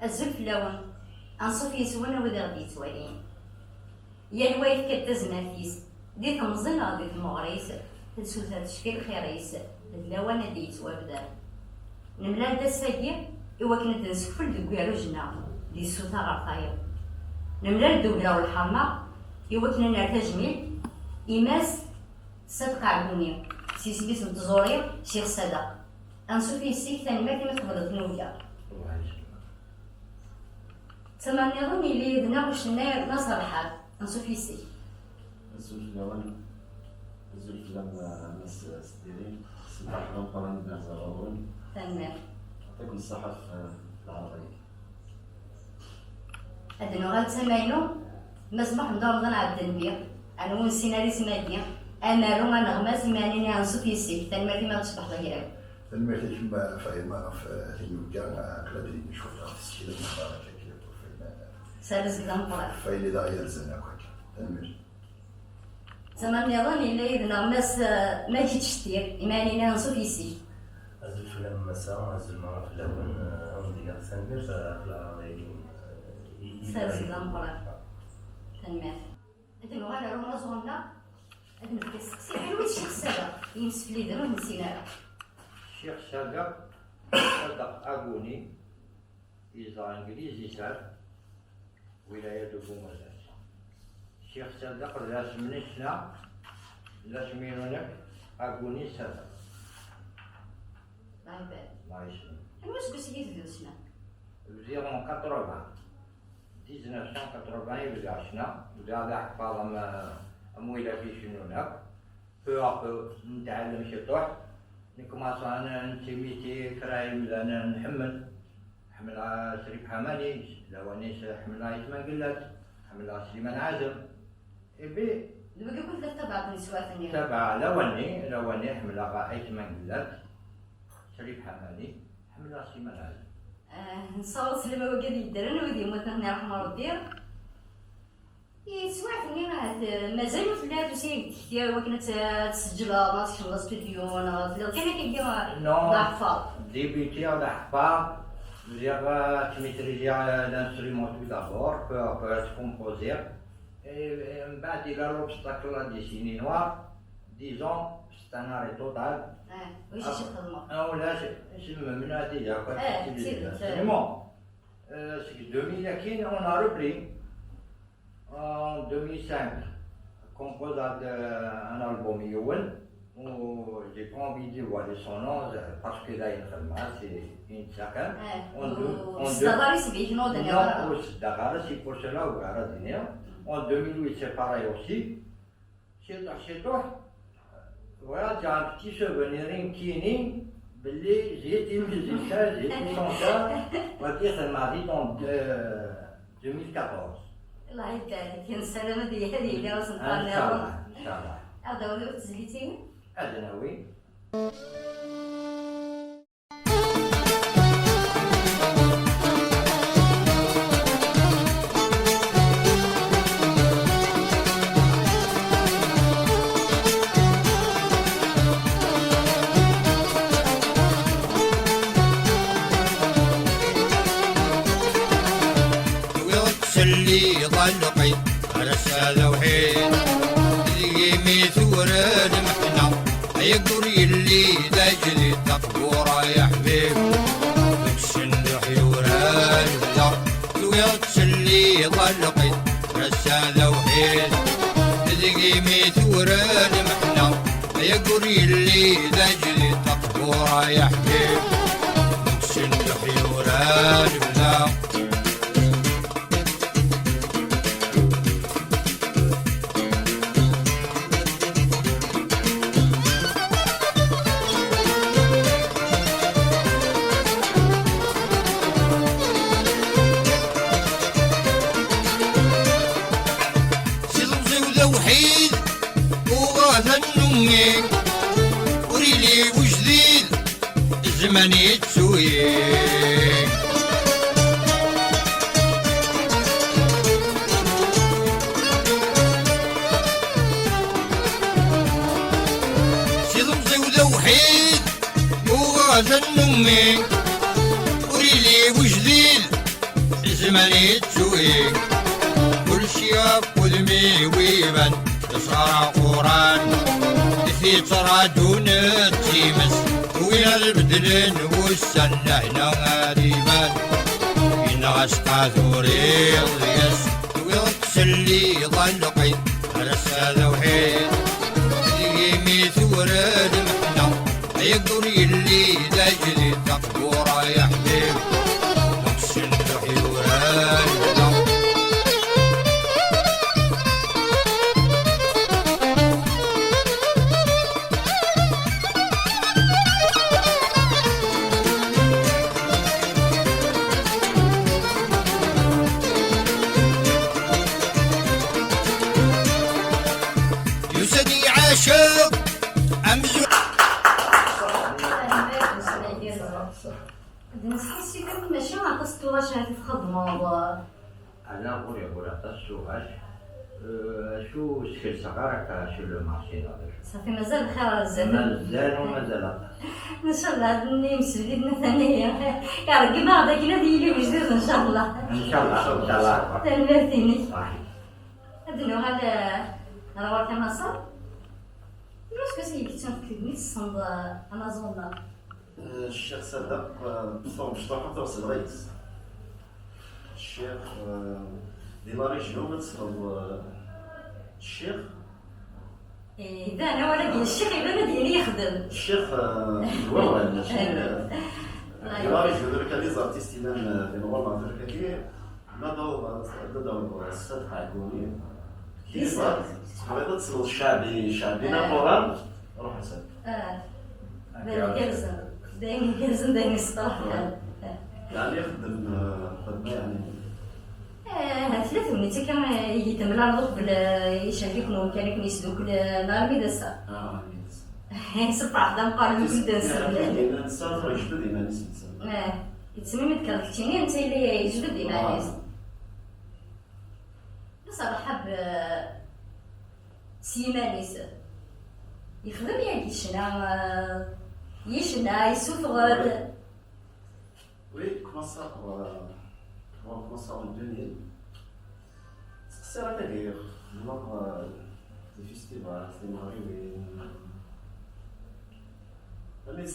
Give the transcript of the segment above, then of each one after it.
الزلف لون أنصف يسوون وذا غدي يتوالين يا الوايف كتزنافيس دي تمزن غادي تمغريس تسوثا تشكيل خيريس اللوان دي يتوابدان نملا دا ساقي إوا كنا تنسكفل دو كيالو جنا دي سوثا غرطايا نملا الدوبلا والحرمة إوا كنا نرتجميل إماس صدق عبوني سيسبيس نتزوري شيخ صدق أنصف يسيك ثاني ما كما تقبضت نوجا تمنى نظن اللي يدنا واش نصر الحال نشوف يسي الزوج الأول الزوج لما الناس سديرين سمح لهم قرن بن زراورون تمام يعطيكم الصحة في العربية أدنو غاد سماينو مسمح ندور رمضان عبد النبي أنا ونسينا سمادية أمالو غنغماس مانيني غنشوف يسي تنمرتي ما تصبح ضيعو تنمرتي كما فايما في تنيوكا كلادري نشوفها في السكيلة المباركة سالس قدام قرار فايلي داير زناك تنمر زمان نظن اللي يدنا ماس ما جيت شتير إيمانينا نشوف يسي أزل فيلم مساء أزل مرة في الأول أمضي سنمر فأخلع سالس قدام قرار تنمر أدنو غادا رمضان أدنو كسكسي حلوة الشيخ السابق يمسك لي درو نسينا الشيخ صدق أغوني إذا إنجليزي سار ولاية بومزات الشيخ صدق رسم نسنا رسمينونك أغوني صدق الله يبارك الله يسلمك واش كنتي تدوسنا زيرون 80 1980 يبدأ وهذا حفاظ أمويلة في شنونك peu à peu نتعلم شطوح نكماس أنا نتميتي كرايم أنا نحمل شريف حماني لوانيس حملها يتمن قلت حملها سليمان عازم إبي دابا كنت تبع نسوات ثانية تبع لواني حملها يتمن قلت شريف حماني حملها سليمان عازم نصوت سلمى وقال يدرن ودي مثلا رحمه ربي سمعتني مازال مثلا تسير تحكي وكنت تسجل ما تخلص فيديو انا كان كيدير ضعفات ديبيتي على حفاظ جا تميتريزي لانسترومون tout d'abord pour composer et من بعد il a l'obstacle des signes noirs disons c'est un arrêt total واش تخدموا ولا من هذه déjà quoi l'instrument c'est 2000 كاين on a repris en 2005 compose un album يول où j'ai pas envie de voir son nom parce que là c'est une chacun c'est pour cela en 2008 c'est pareil aussi chez toi voilà j'ai un petit souvenir qui باللي جيت musicien جيت chanteur وكيف الماضي en 2014 الله يبارك كان السلامة ديالي اللي وصلنا ان شاء الله ان شاء الله هذا هو تسجيلتي أدنوي اللي ضلقي رسالة وحيد يمي ثورة المحنة يقري اللي لاجلي تقبورة يا حبيب بتشندح يورا البدا ويغتس اللي ضلقي رسالة وحيد يمي ثورة المحنة يقري اللي لاجلي تقبورة يا حبيب بتشندح يورا البدا وريلي وجديد الزمن يتسوي سي ضمزي وذا وحيد وغادا النمي وريلي وجديد زماني تسوي كل شي قدمي ويبان تصارى قران في ترادون تيمس ويا البدلن والسنة هنا غاديبان إن غسقا ثوري الياس ويا تسلي ضلقي رسالة وحيد يمي ثورة المحنة يقول يلي ذا جديد تقبورة يا حبيب نقسم حيوران يسدي عاشق أمزو نحس كنت ماشي مع قصة واش هادي الخدمة أنا أقول يقول السؤال شو سكيل صغارك شو المارشي هذا؟ صافي مازال بخير الزمن مازال ومازال. ان شاء الله هاد النيمس وليدنا ثانية يا ربي ما هذاك لا ديالي وجديد ان شاء الله. إن شاء الله إن شاء الله. تنبرتيني. صحيح. هادو هذا راه كما صار. واش كتجي تنفكرني الصند انا زونا. الشيخ صدق بصوم مشطوحة توصل الرئيس الشيخ ديناري شنو نتصل الشيخ إذا أنا ولكن الشيخ يبان ديالي يخدم. الشيخ هو ماشي ديناري شنو درك لي زارتيستي من دينار ما درك كي بداو الصدقة عقوني كيف هذا تصل الشعبي نابورال روح حسن كرزن دايما كرزن دايما يصطلح يعني يخدم خدمة يعني ثلاثة منيتي كان يتمنى نضرب يشاركون كان يكون يسدوك نهار ميدسا سبع خدام قال يمكن نسافر يجبد إيماني سنسا يتسمي متكركتيني انت اللي يجبد إيماني بصراحة سيمانيس يخدم ياكي يشنا يسوفغ Oui, comment ça en 2000 c'est la télé, des festivals, des mariés.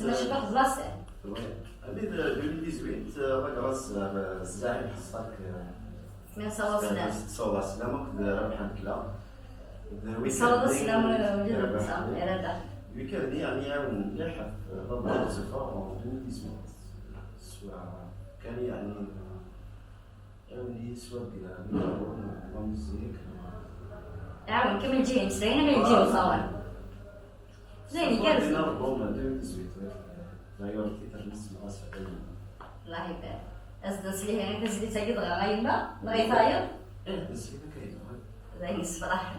ماشي باخد بلاصتي. اللي 2018 غاكراس الزعيم حصلك من صلاة السلام. صلاة السلام ربحان كلا. صلاة السلام ولد صام إرادة. ويكاردي يعني عاون يحف ضد الصفار 2018. كان يعني يسوى ديال الموسيقى عاون كمل جيم سرينا ما يجيو صوان زين كارثة الله يبارك أزدس لي هنا كزلي تجد غايمة غايفاير زين الصراحة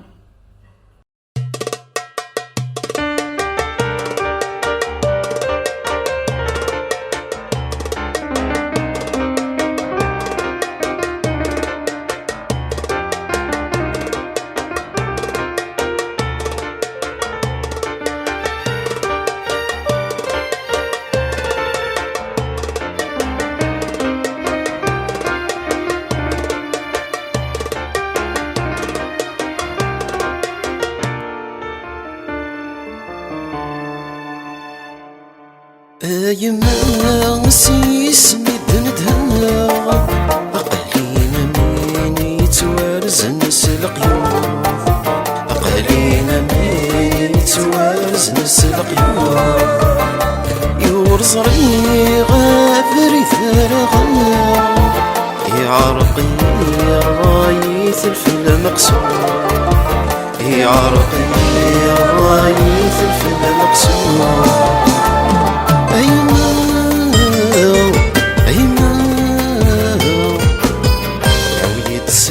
يما سيسمي بندهنا أقلينا مين يتوارز نس القيوم أقلينا مين يتوارز نس القيوم يورز ري غافر ثرغنا يعرقي الرايث في المقسوم يعرقي الرايث في المقسوم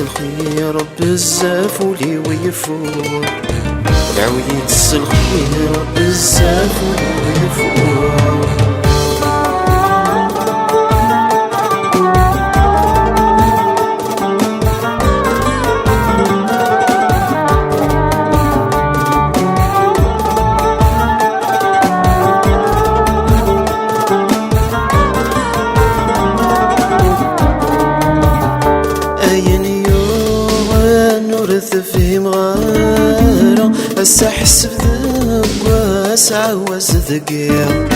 الخير بزاف ولي ويفور العويد الخير بزاف ولي ويفور سحسب ذواس عوز ذقيا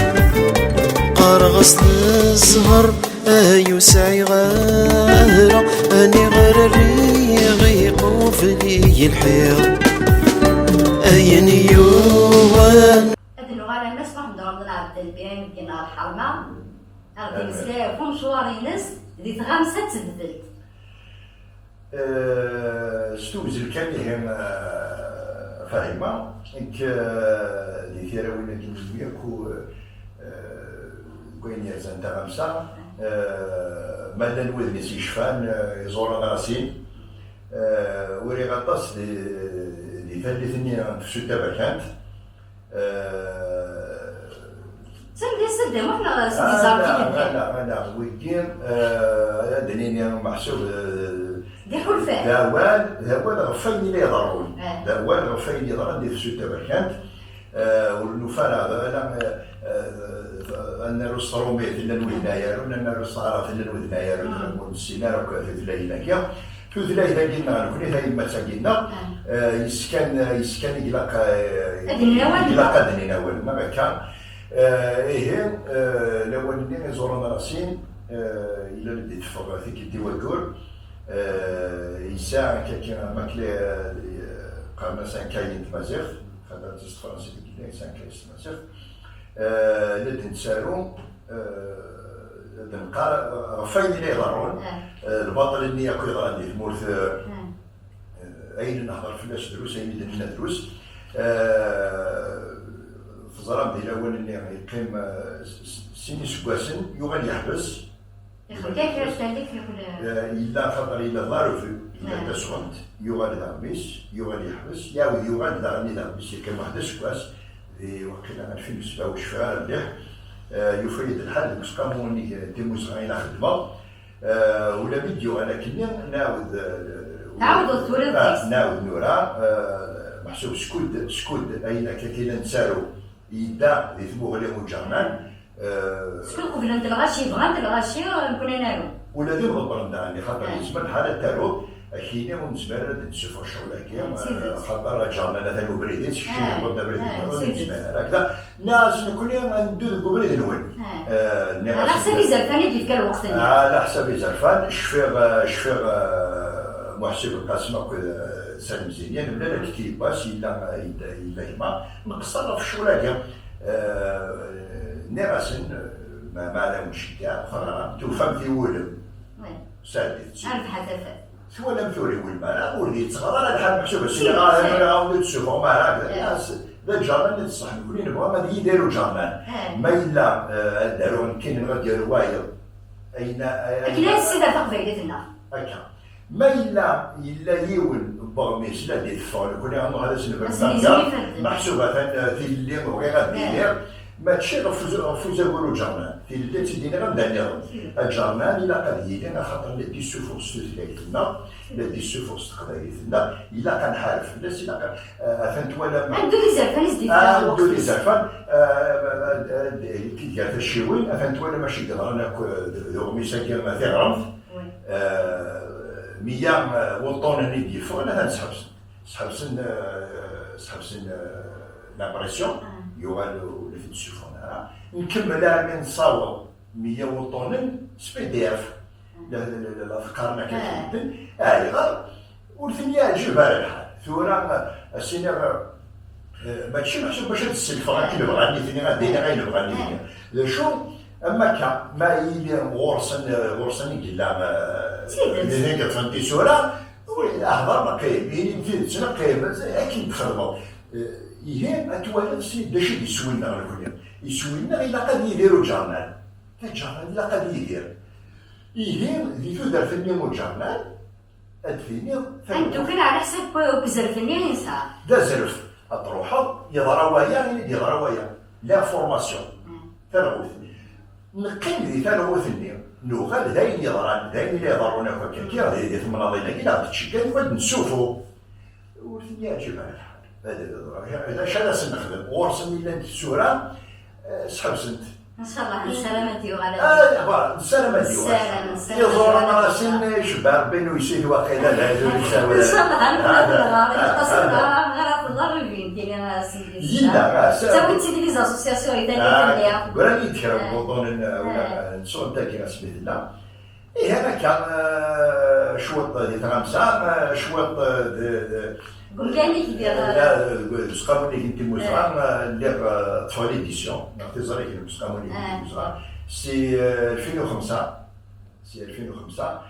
قرغص الزهر ايو سعي غارة اني غير الريغ وفلي الحياة اين يوان هاد اللغة أنا الناس فهم ضربنا عبد البيان كنا الحرمة غادي نسلاكم شواري ناس اللي تغامسة تدفلت ستوزل كان لهم فاهمة إنك اللي ثيرا وين الدنيا كو وين يزن تغامسة مالا نوذ نسي شفان يزورنا راسين وري غطاس اللي ثالثني في سوتا باكانت سندي سدي ما احنا سندي زارتين أنا ويكين دنيني محسوب دي حلفاء ذاوال غفاين لي ضروري ذاوال غفاين لي ضروري في سوتا باكانت والنفارة أنا أن الرسروميت إلا الوذنايا ولا أن الرسارات إلا الوذنايا ولا السينار وكذا ثلاثة في ثلاثة جينا كل هذه المساجينا يسكن إلى دنينا أول ما كان إيه لو أننا زورنا راسين إلى اللي تفرغ في كتير وجور يساعد كأن ماكلة قام سانكاين تمازيغ هذا تستفرنسي كده سانكاين تمازيغ لدن سارون دنقار رفاين لي ضرون الباطل اللي ياكل غادي في مورث أين نهضر فلاش دروس أين لنا دروس في ظلام ديال الأول اللي يقيم سيني سكواسن يغال يحبس كيف يستهلك إلا خطر إلا ظرف إلا تسونت يغال داربيس يغال يحبس يغال دارني داربيس كان واحد سكواس وقيلا 2007 وشفاء مليح يفيد الحل مش كاموني تيموس غاينا خدمة ولا فيديو أنا كني نعاود الثورة نعاود نورا محسوب سكود أين كاين نسالو يدا يثبو غير مجرمان شكون قبل انت الغاشي بغات الغاشي نكون نارو ولا دي غبرنا عندي خاطر يسمى الحالة تالو أكيد يوم زمان نشوف الشغل كيا خاطر رجعنا مثلا بريدين شيء قلنا بريدين زمان هكذا ناس نكون يوم ندور بريدين وين على حسب زرفان كيف كان الوقت على حسب زرفان شفير محسب القاسمة سالم زينيان ولا كتيب باش إلا ما نقصر في الشغل كيا نراسن ما على مشكلة أخرى توفم في ولم سادس عارف حتى سوا لم ثوري والمال وليت صغار على الحال محسوب السيارة أنا عاودت تشوفهم ما هكذا لا جارنا نتصح نقول نبغى ما يديروا جارنا ما إلا داروا كاين غير ديالوا واير أين لكن هذه السيدة فوق فايدتنا هكا ما إلا يون برميس لا ديال الفول كنا عندنا هذا السنة محسوبة في اللي بغي غادي ما تشي رفوز يقولوا جارنا في اللي تدينا غندانيهم الجارنا إلا قد يدينا خاطر دي سوفورس تثلاثنا دي سوفورس تقدايثنا إلا كان حارف الناس إلا كان أفنت ولا عندو لي زرفان يزدفع عندو لي زرفان كي ديال الشيوين أفنت ولا ماشي قدرنا يغميسا كيما ما تغرف 100 وطن ندي فوق أنا نسحبسن لابريسيون يوالو اللي في السفن نكمل من نصاوب 100 وطن سبي دي اف الافكارنا كتبدل غير والثانيه جبال الحال ثورة السينما ماشي محسوب باش تسلف راه كي نبغى عندي ثاني غادي غير نبغى عندي شو اما كا ما يلي غورسن كلا اللي هيك فهمتي سورة احضر ما كاين في سنه كاين اكيد خربوا يهم أتوالد سيد دشي يسوينا غير يسوينا إلا قد يديروا جارنال كجارنال إلا قد يدير يهم ذي تدار في النيم والجارنال أدفيني أنتو كان على حسب بزرفني ينسى دا زرف أطروحه يضروايا لا فورماسيون ثلاثة نقل ذي ثلاثة نوغال داين يضران داين اللي يضرونا كالكير ذي ثم نضينا كي تشكل ود نسوفو وثنيا جبال إذا شلس نخدم ورسم إلا أنت السورة سحب سنت إن شاء الله سلامتي وغلا سلامتي يزورنا راسين شباب بينو يسير واقيلا لا يزور يساوي إن شاء الله هنقدر غرف الله ويبين ديالي سيدي يلا سويت سيدي لي زاسوسياسيون ايطاليا قراني يتكلم بوطون ولا نسون تاكي سميت الله إيه هذا كان شوط ديال غامسة شوط قول كاني كيدير لا سقاموني كنت المزرعة اللي طفال إديسيون نعتذر لك سقاموني كنت المزرعة سي 2005 سي 2005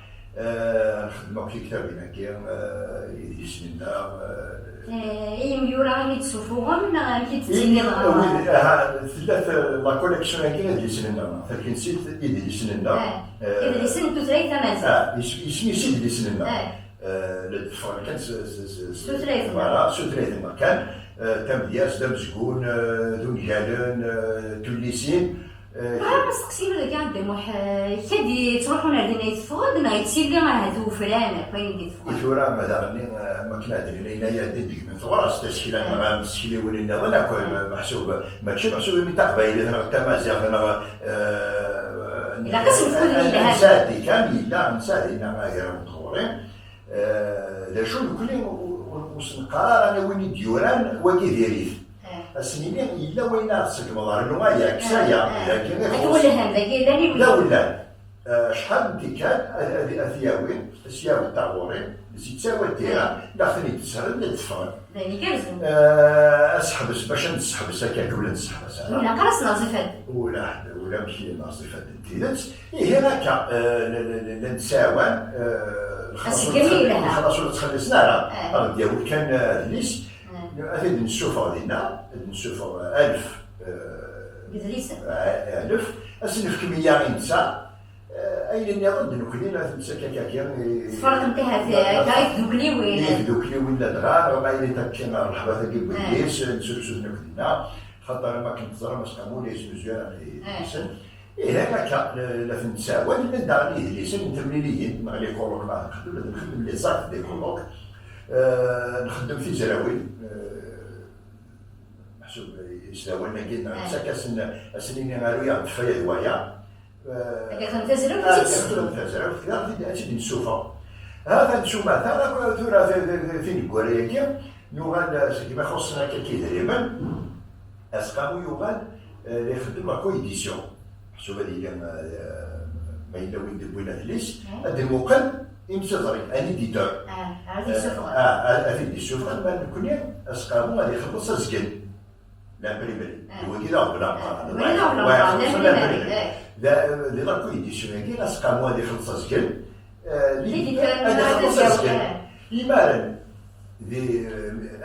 نخدمو في كتاب هناك يدير سنينا ميورا غادي تشوفوهم كي تتسنى ثلاث لا كوليكسيون هكا ديال سنينا فكان سيت يدير سنينا يدير سن توتري تمازال اسمي سيد اللي سنينا كان سوتريث فوالا سوتريث كان تم دياس دم زكون دون جالون توليسين نسقسي كاع دموح كدي تروحون لدينا يتفقد يتسيلي هادو فران باين يتفقد الفورا مثلا ما كنا درنا هنايا ديك من فوالا تشكيله ما مسكيله ولينا ولا كل محسوب ماشي محسوب من تقبايل انا تمازيغ انا الا قسم تكون هذا نساتي كامل لا نساتي انا غير مطورين لا شو كل وسنقرار انا وين ديوران وكي ديريف السنين الا وين راسك مضار نوايا كسايا لكن ولا هذا لا ولا شحال ديك هذه اثياوين السياو الطاغورين تساوي ديرها داخلي تسرد للتفاضل يعني كرزم اسحبس باش نسحبس هكاك ولا نسحبس ولا قرص ناصفات ولا ماشي ناصفات انتيلات هناك نتساوى خلاص ولا تخلصنا راه ديالو كان ليش هذه نشوفها دينا نشوفها 1000 1000 اسنف كمية انسان اين اللي غد نكلينا تسكاكاكيا الفرق نتاعها كايت دوكلي وين دوكلي ولا دغار ما اللي تكينا الرحبه تاع بليش نسلسل نكلينا خاطر ما كنت زرا باش كامول يسمزوا يسن هكاك لا فنساوى اللي دار ليه ليسن تمرينيين مع لي كولوك ما نخدم لي زاك دي كولوك نخدم في زراوي محسوب يسلاونا كينا ساكاسن السنين غارويا فيا دوايا كتنتزرو كتنتزرو نشوفها هذا نشوف مثلا ثورة فين كوريا نوغال كيما خصنا كيدريما اسقامو يوغال اللي يخدم كو ايديسيون محسوبه ديال ما الا وين دبونا ليش هذا المقل يمسضري ان ايديتور هذه الشوفه ما نكون اسقامو غادي يخلص زكن لا بريمري هو كذا لا لا كو ايديسيون كي اسقامو غادي يخلص زكن هذا يخلص زكن لماذا دي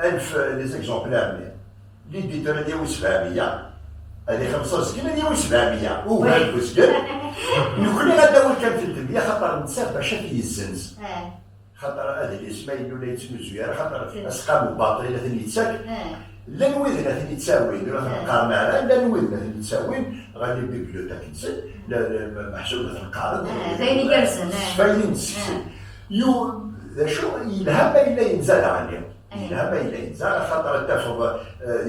1000 لي زيكزومبلار لي ديتور ديالو 700 هذه 5 سكين ديالو 700 وهاد سكين نكون غدا هو كان في الدنيا خاطر نسى باش يزنز خاطر هذا الاسماعيل ولا يتمزوير خاطر اسقام باطل الا ثاني يتساك لا نويذنا ثاني تساوين ولا نقارنها لا نويذنا ثاني تساوين غادي بيبليوتيك نسد لا محسوبه نقارن ثاني كرسن فاين نسكسي يو شو يلهم الا ينزل عليهم يلهم الا ينزل خاطر التفض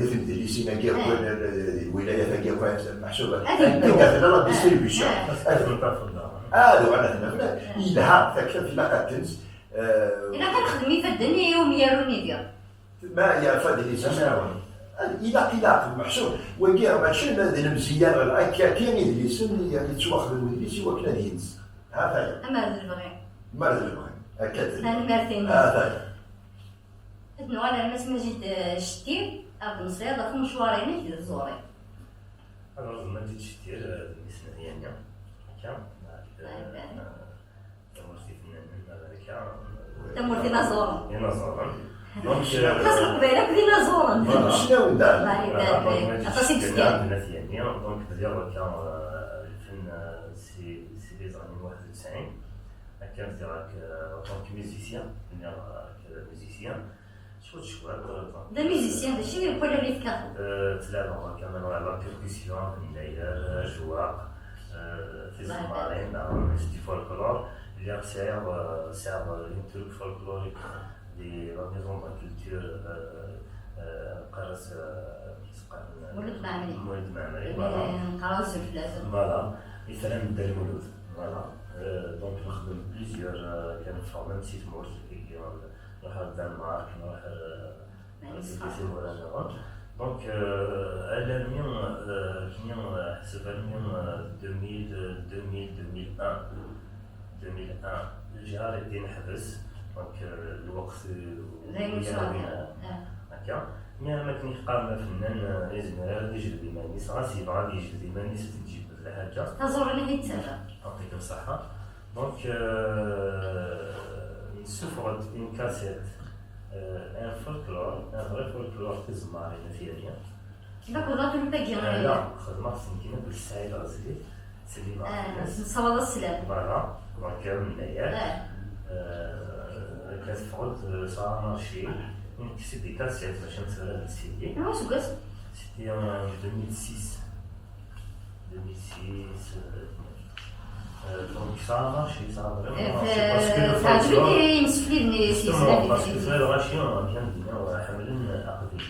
في الدليسينا كيف الولايات كيف محسوبه هذيك لا ديستريبيوشن هذا انا هنا يلهم تكفي لا كتنز الا كنخدمي في الدنيا يوميا روني ديال ما هي فادي زمان إلى المحسوب وكير ماشي هذا المزيان ولا كاين يدليس اللي يتواخذ المدليس وكلا دينز هذا مرض البغي مرض البغي هكذا ثاني مرتين هذا إنه أنا ما سمجد شتي أبو نصير ضاف مشوارين كده زوري أنا ما جيتش كتير بالنسبة لي أنا كم تمرتي نازورا نازورا خاصك بالك دي نازورا شنو دار؟ الله يبارك أتصيب ستيان الناس يعني دونك ديال كان الفن سي لي زاني 91 كان ديالك طونك ميوزيسيان ميوزيسيان شو ده ميوزيسيان ده شنو كل اللي فكره تلاعب كان لا بيركسيون الليل جواق في الزمارين دي فولكلور اللي سير يمتلك فولكلوريك دي لا ميزون دو كولتور قرص ولد معمري قرص الفلاسه فوالا مثلا دار المولود فوالا دونك نخدم بليزيور كان فورمام سيت مورس نروح الدنمارك نروح Donc, à l'année, c'est l'année 2001. J'ai arrêté نحبس. Donc, الوقت هكا. ما كنيش قابلة فنان يزمر يجلب المانيس، راسي يبغى يجلب المانيس تجيب الحاجة. تزورني هي تسافر. يعطيك الصحة. Donc, il souffre d'une cassette, un folklore, un vrai folklore تزماري مثالية. داك هضرتو الباقي لا، خدمة سنتينا بالسعيد غزلي، سيدي مارتينيز. نصور السلام. فوالا، دونك من هنايا. كتفقد صار مارشي. C'est des cassettes, la chaîne de la CD. Ah, c'est quoi ça? C'était en 2006. 2006. Donc ça a marché, ça a vraiment marché. Parce que le folklore. Justement, parce que c'est le rachis, on a bien dit, on a حملنا عقدي.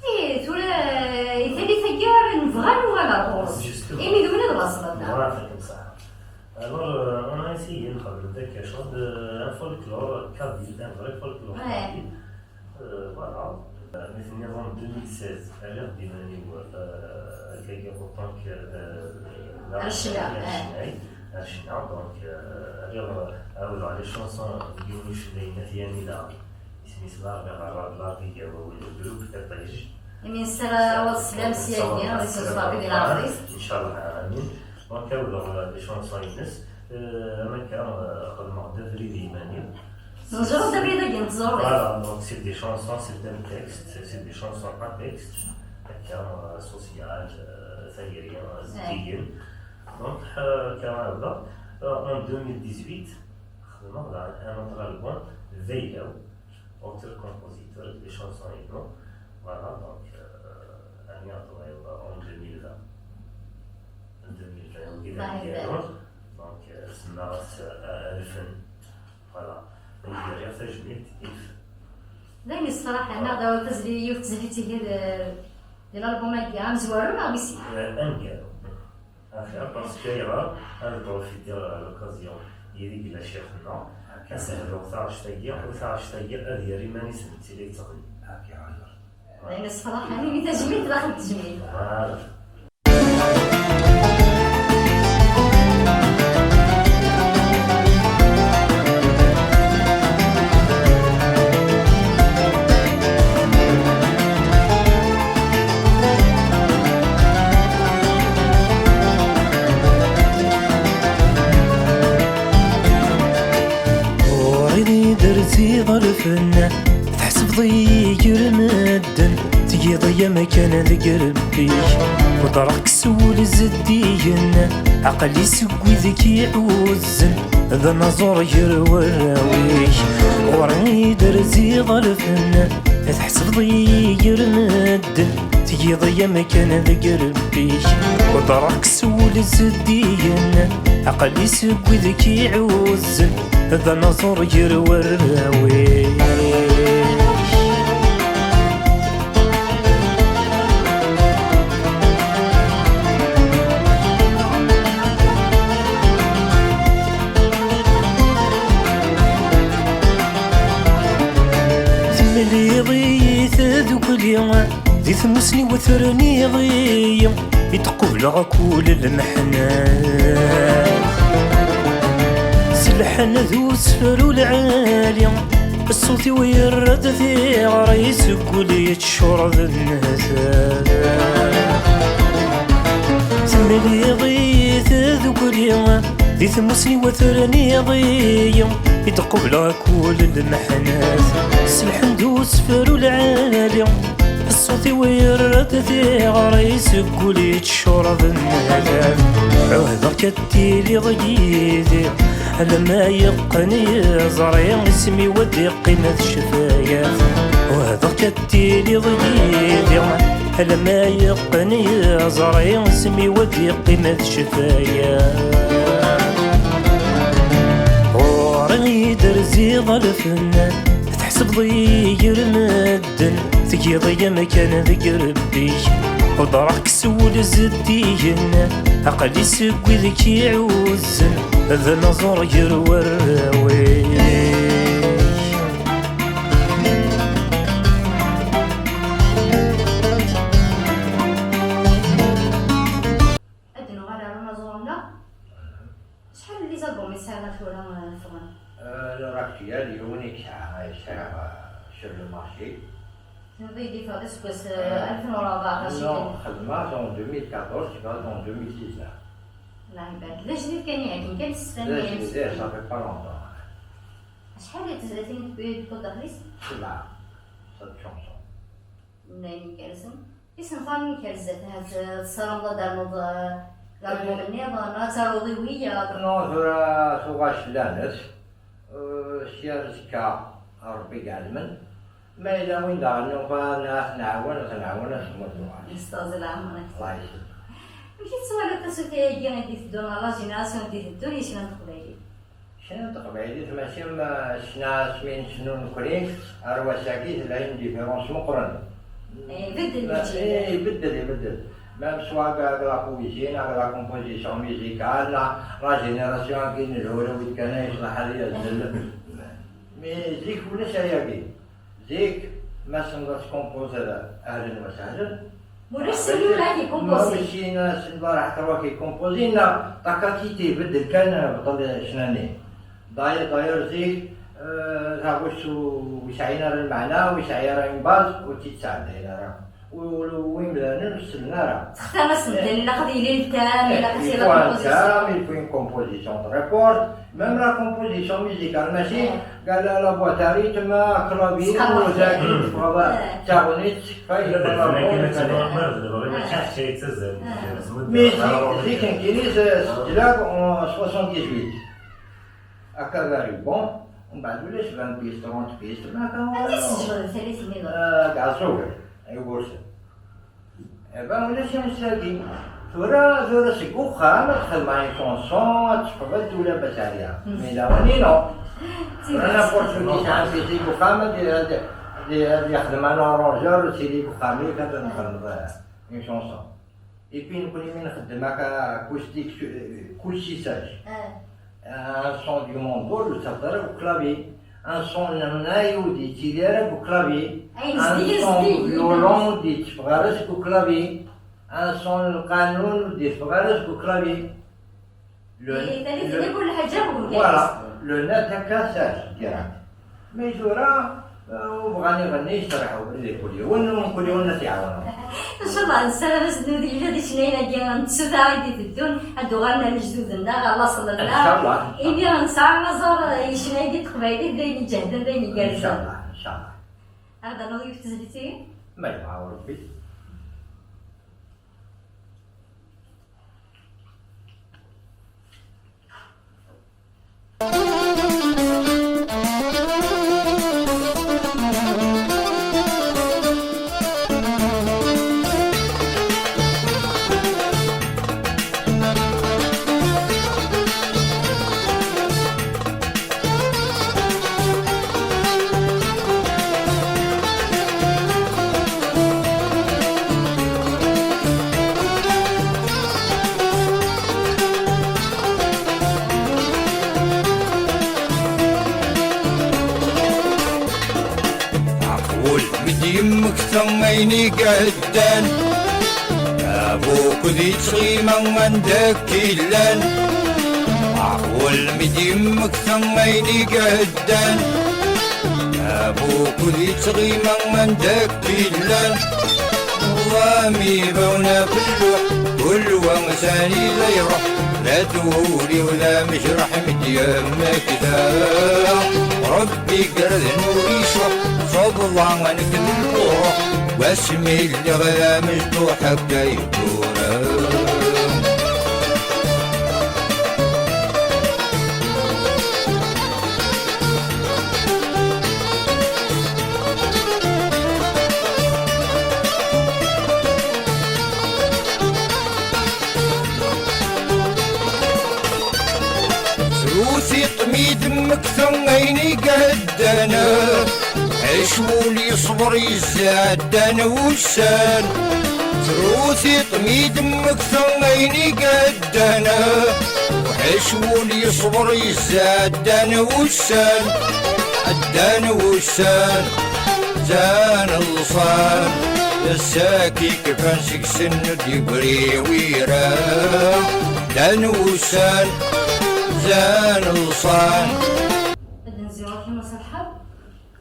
إيه ترى يتالي ثقار نفغر ولا طورس. إيه ميدون البصرة. Voilà, c'est comme ça. Alors, on a essayé de faire quelque chose d'un folklore kabyle, d'un vrai folklore kabyle. Voilà. Mais en 2016, à l'heure du niveau, quelqu'un autant que Archina, donc, alors, les chansons de Younush Nafianila, Ismislar, Ravi, le groupe Tataish. من السنة والسلام سيادية ويسوسوا بين العريس. إن شاء الله آمين. Donc, alors, les chansons Younush, ما كان خدمة دفري ديماني. Voilà, donc c'est des chansons, c'est un texte, c'est des chansons à texte, social, sahérien, zidien. Donc, en 2018, on a un autre album, Veillao, auteur compositeur des chansons et non. Voilà, donc, en 2020. Donc, c'est Naras Elfen. Voilà. دايما الصراحة أنا داو تزلي تزليتي ديال الألبومات كاع مزوارو ولا بيسي؟ أنقالو أخيرا باسكو يرى أنا بروفيتي لوكازيون يريد إلى شيخنا أسهلو ثار شتايا وثار شتايا هذه ريماني سميتي لي تغني هاكي عاير دايما الصراحة أنا تجميل داخل التجميل ظرفنا تحسب ضيق المدن تجي ضيا مكان ذقربي وضرك سول الزدينا عقلي سقوي ذكي عوزن ذا نظر يروراوي وراني درزي ظرفنا تحسب ضيق المدن تجي ضيا مكان ذقربي وضرك سول الزدينا عقلي سقوي ذكي عوزن هذا نظر يروراوي ثملي ضيث ذوك اليوم ذي ثمسني وثرني ضي يتقبل غكول المحنان سلحن ذو سفر العالي الصوت ويرد في غريس قولي تشرب النهثان ثملي ضيث ذو كل يوم ذي ثمسني وثرني ضي يتقبل كل المحنات سلحن ذو سفر العالي الصوت ويرد في غريس قولي تشرب النهثان عهدك التيلي ضيدي لما يقني زري اسمي ودي قيمة الشفايات وهذاك التيلي ضيدي لما يقني زري اسمي ودي قيمة الشفايات وراني درزي ظلفنا تحسب ضيق المدن تجي ضيا مكان ذقربي وضرك سول الزدينا عقلي سقوي ذكي عوزن هذا نظر يروراوي يسالنا فورا فورا. راك ديالي يونيك ساعة sur le marché. تنظي دي فاغس بس 2014 Non, خدمة en 2014, tu vas en 2016. الله يبارك. لا جديد كان يعجبني كان Là, تستنى je disais, ça fait pas longtemps. شحال تزاتين تبدا خليص C'est là, cette chanson. نايم كارسن اسم فاني كارزات هاد الصرامضة دارنوض دارنوض النظام تاروضي ويا Non, ثوغاش لانت سيارتك ربي يعلمن ما إلا وين دارنا فناس نعاون نخدمو استاذ العمر الله يسلمك. مشيت سوالف تسوتي كي غادي تدون لا جينيراسيون دي الدنيا شنو تقبايلي شنو تقبايلي ماشي شنا سمين شنو نكرين أروا ساكيت لا ديفيرونس مقرن. يبدل même soit la poésie, la composition musicale, la génération qui nous joue le week-end, la حالية mais زيك ولا شياكي زيك ما سنقدر كومبوزر أهلا وسهلا مولاش سلو راكي كومبوزي ماشي ناس راح تروحي كومبوزينا تاكاتيتي بدل كان بطل شناني داير زيك واش عينا المعنى واش عينا الباز وتتساعد هنا وين بدا نفسنا راه تختار نسدل لا خدي لي الكام لا خدي لا كومبوزيسيون il faut une composition de rapport même la composition musicale ماشي قال لا بوات ريتم كلافي وزاكي فوالا تاغونيت فاي مي زي كان كاين سجلها en 78 هكا غاري بون ومن بعد ولاش 20 بيس 30 بيس ما كان هادي السجل 30 كاع صغير يقولش إبا ولا شي مساكين ثورة سيكو خام تدخل معايا شونسون تقبل ولا باس عليها مي لا وني نو أنا بورتوغيز عندي سيكو خام يخدم أنا أورونجور سيدي بوخامي كنخدم اون شونسون اي بي نكون يمين نخدم هكا اكوستيك كلشي ساج ان سون دو موندور تقدر وكلافي ان سون نايو دي تيدير وكلافي ان سون فيولون دي تفغارس وكلافي ان سون القانون دي تفغارس وكلافي كل حاجه فوالا لو نات هكا ساج ديريكت مي جورا وبغاني يغني يشرحو كل يوم كل يوم تيعاونو ان شاء الله نسال بس نودي جدي شنينا كي نتسوتا غادي تدون هادو غالنا الجدودنا الله صلى الله ان شاء الله اي بيان نسعى مزار شنايدي تقبايلي دايما جهدا دايما كارثه ان شاء الله ان شاء الله هذا نوضي في تزليتي ما يبغى ربي يمك ثميني قدان ابوك ذي تغيما عندك كيلان عقول مد يمك ثميني قدان ابوك ذي تغيما عندك كيلان وامي بونا باللوح كل وانساني لا يروح لا تقولي ولا مجرح مديامك ذا ربي قرذ نوري شوح فضل عنك الروح واسمي اللي غلا مجروحك دايدورا فلوسي طميد مكثم عيني قدنا عشولي يصبر يزاد انا وسان فروسي طميد مكثم عيني قدنا وعشولي يصبر يزاد انا وسان الدان وسان زان الصان الساكي كفانسك سن ديبري ويرا دان وسان زان الصان هاد نزيرو كيما صحاب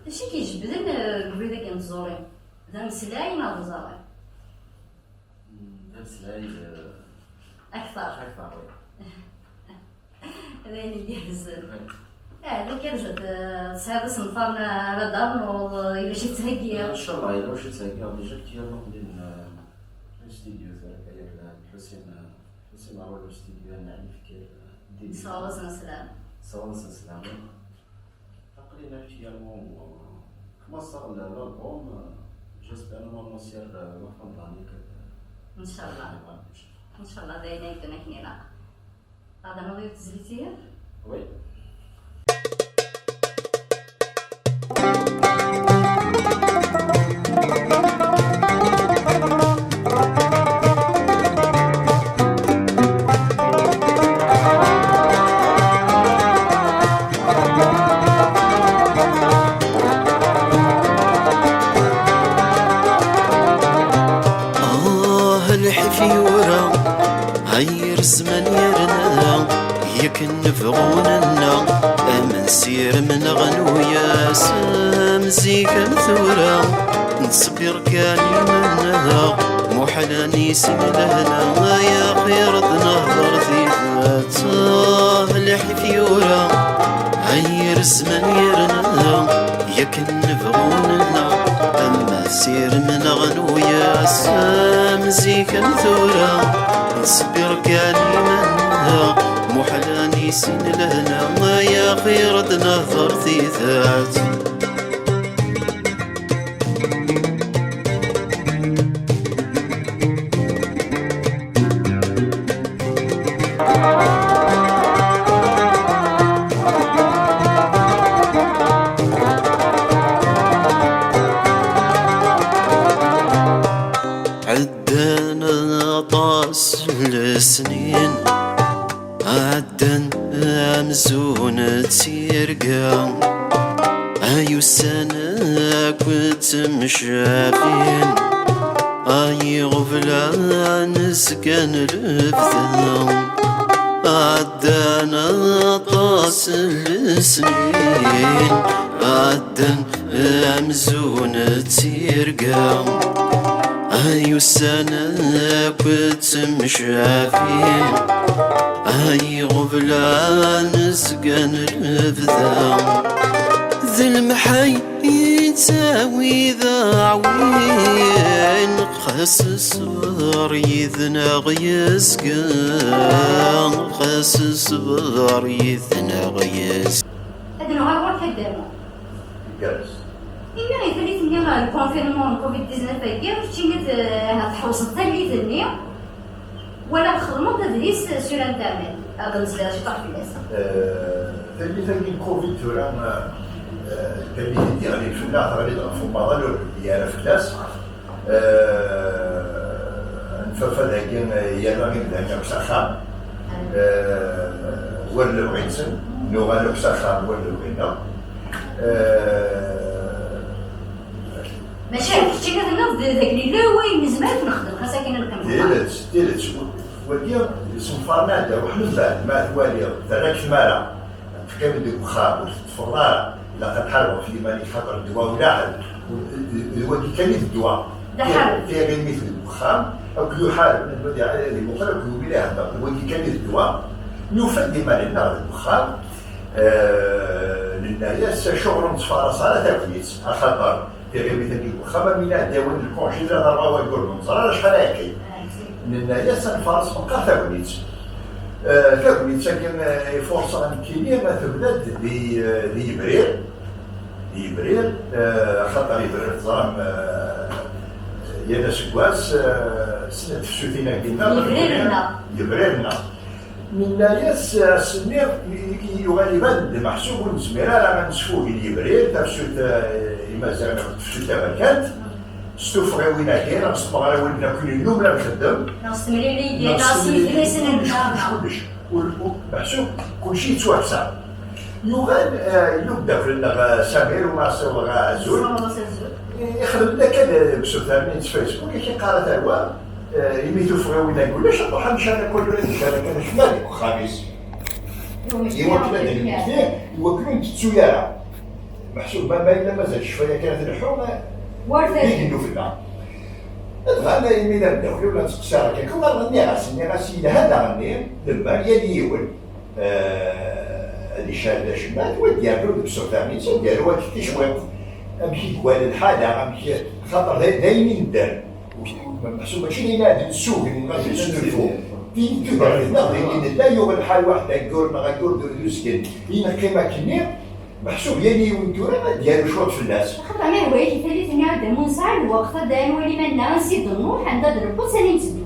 هادشي كيجبدن البيضة كنتزوري هذا مسلاي ما بزاري سلاي أكثر اكثر. هذا اللي كيهز هذا كيرجع تسعد صنفان على دار إلا شي تهكي ان شاء الله الا واش تساقي ديجا كثير نقدر الاستديو تاعك ياك حسين عروض الاستديو نعرف كيف صوصنا سلام صوص السلام تقريبا كثير كما صار الالبوم جيسبر انه نصير وفن ذلك إن شاء الله إن شاء الله دايما يكون كنينا هذا نوضي تزليتيه وي. الحفيورة هاي رسمن يرنا يك نفغوننا من سير من غنويا سامزيك مثورة نصبر كاني منها محلاني سملهنا يا خير نهضر ثيفات الحفيورة هاي رسمن يرنا يك نفغوننا أما سير من غنويا سامزيك مثورة نصبر كاني منها محلاني سن لهنا يا خير نهضر ثيثات عدنا طاس السنين عدن أمزون تسيرقا أيو السنة كنت مشافين أي غفلة نسكن الفثام عدنا طاس السنين عدن أمزون تسيرقا أيو السنة كنت مشافين أي غفلة نسقن الفذام ذي المحي يتساوي ذا عوين خسس بريثنا غيسقن خسس بريثنا غيسقن هذا نهار كدامو جالس إلا يثلث مني الكونفينمون كوفيد 19 كيف تشينيت تحوصت اللي ثني ولا خدمت تدريس سور انترنت هذا نسلا شي طرف الناس ثاني كوفيد تورا كان يدير عليه في النار غادي في المظل ديال فلاس نففد كان يلا غير كسخان ولا وينسن لغه كسخان ولا وينا ماشي شتي كتنوض داك اللي لا وين زعما نخدم خاصها كاين الكم ديرت ودير صنفرنا دا وحنا من بعد ما توالي ذاك المالا كامل ديك الخاب والفرار لا تتحرك في مالي خاطر الدواء ولا الدواء كامل الدواء فيها غير مثل الدخان او كل حال من الودي على اللي مقرب كل بلا هذا الدواء كامل الدواء يفدي مال النار الدخان للناس شغل متفارس على تاكليت خاطر غير مثل الدخان من داول الكونجي لا راه يقول لهم صرا شحال هكا للناس نفارس بقى تاكليت تاكليت كان فرصه كبيره ما تبلد ليبرير خاطر يبرير تظلم يا ناس كواس سنة تفسوتينا قلنا يبريرنا من ناس سنير غالبا محسوب المزميرة راه نشوفو يبرير تفسوت مازال تفسوت كانت ستوفغي وين كاين نصبغ ولدنا كل يوم لا نخدم نستمري لي ناصي في سنة كلش محسوب كلشي يتوحسب يوغال يبدا في سمير وناصر غازول يخدم لنا كان بسوثامين فيسبوك كيقرا تا هو يميتو فغي وين نقول لاش نروح نمشي انا كل كان شمالي خميس يوكل هذا المكتير يوكلون تتسويارة محسوب ما إلا مازال شوية كانت الحومة يقلوا في الماء دخلنا يمينا بداولي ولا نسقسا كان كون الناس إلا هذا غني لما يلي يول هذه شادة شمال وديالو لبسو ثاني ديالو واحد كيشوي أمشي كوال الحالة أمشي خاطر دايما ندار محسوب ماشي لينا السوق نغادرو في كبر نقدر لا يوم الحال واحد يقول ما غيقول دوسكن لينا كيما كني محسوب يلي ونتورا ديالو شوط في الناس خاطر ما هو يثلث نعاود منصع الوقت دا نولي منا نسيد النوح عند ضربو ثاني نسدو